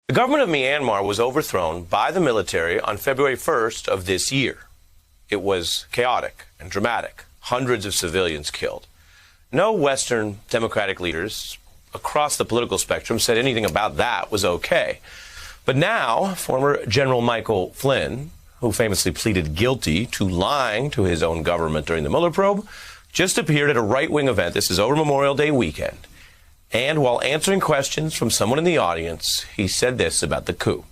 The government of Myanmar was overthrown by the military on February 1st of this year. It was chaotic and dramatic. Hundreds of civilians killed. No Western democratic leaders across the political spectrum said anything about that was okay. But now, former General Michael Flynn, who famously pleaded guilty to lying to his own government during the Mueller probe, just appeared at a right-wing event. This is over Memorial Day weekend. And while answering questions from someone in the audience, he said this about the coup.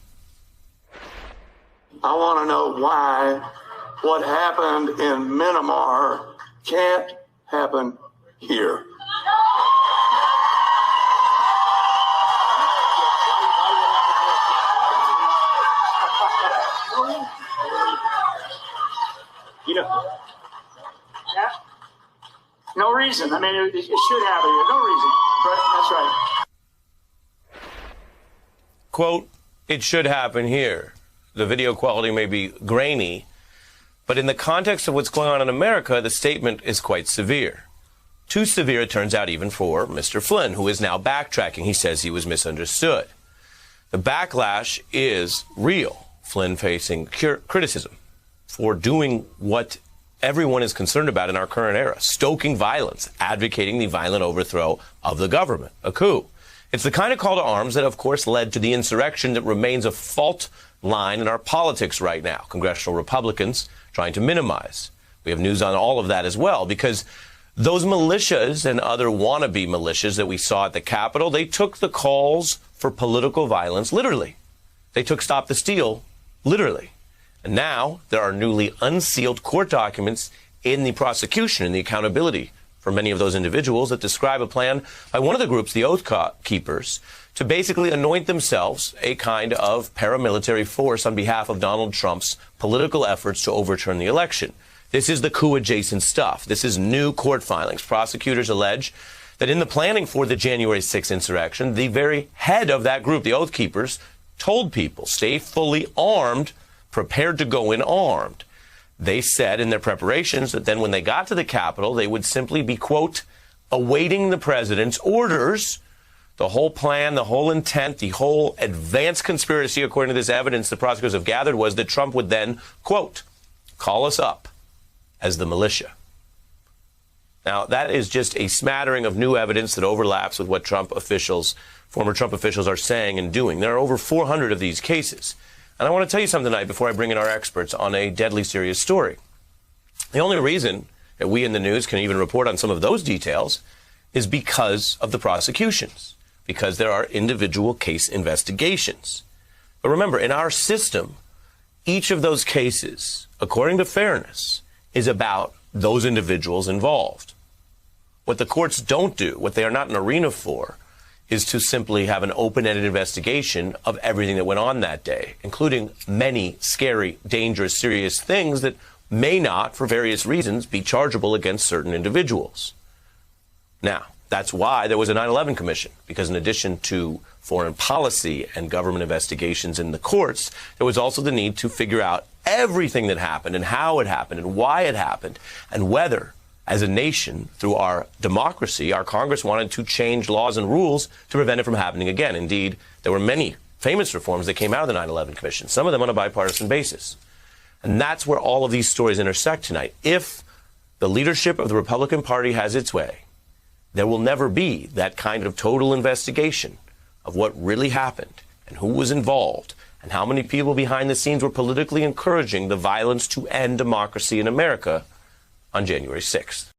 I want to know why what happened in Myanmar can't happen here. You know, no reason. I mean, it should happen here. No reason. That's right. Quote, it should happen here. The video quality may be grainy, but in the context of what's going on in America, the statement is quite severe. Too severe, it turns out, even for Mr. Flynn, who is now backtracking. He says he was misunderstood. The backlash is real. Flynn facing criticism for doing what everyone is concerned about in our current era, stoking violence, advocating the violent overthrow of the government, a coup. It's the kind of call to arms that, of course, led to the insurrection that remains a fault line in our politics right now. Congressional Republicans trying to minimize. We have news on all of that as well, because those militias and other wannabe militias that we saw at the Capitol, they took the calls for political violence literally. They took Stop the Steal literally. And now there are newly unsealed court documents in the prosecution and the accountability for many of those individuals that describe a plan by one of the groups, the Oath Keepers, to basically anoint themselves a kind of paramilitary force on behalf of Donald Trump's political efforts to overturn the election. This is the coup-adjacent stuff. This is new court filings. Prosecutors allege that in the planning for the January 6th insurrection, the very head of that group, the Oath Keepers, told people, stay fully armed, prepared to go in armed. They said in their preparations that then when they got to the Capitol, they would simply be, quote, awaiting the president's orders. The whole plan, the whole intent, the whole advanced conspiracy, according to this evidence the prosecutors have gathered, was that Trump would then, quote, call us up as the militia. Now, that is just a smattering of new evidence that overlaps with what former Trump officials are saying and doing. There are over 400 of these cases. And I want to tell you something tonight before I bring in our experts on a deadly serious story. The only reason that we in the news can even report on some of those details is because of the prosecutions, because there are individual case investigations. But remember, in our system, each of those cases, according to fairness, is about those individuals involved. What the courts don't do, what they are not an arena for, is to simply have an open-ended investigation of everything that went on that day, including many scary, dangerous, serious things that may not, for various reasons, be chargeable against certain individuals. Now, that's why there was a 9/11 Commission, because in addition to foreign policy and government investigations in the courts, there was also the need to figure out everything that happened and how it happened and why it happened and whether, as a nation, through our democracy, our Congress wanted to change laws and rules to prevent it from happening again. Indeed, there were many famous reforms that came out of the 9/11 Commission, some of them on a bipartisan basis. And that's where all of these stories intersect tonight. If the leadership of the Republican Party has its way, there will never be that kind of total investigation of what really happened and who was involved and how many people behind the scenes were politically encouraging the violence to end democracy in America on January 6th.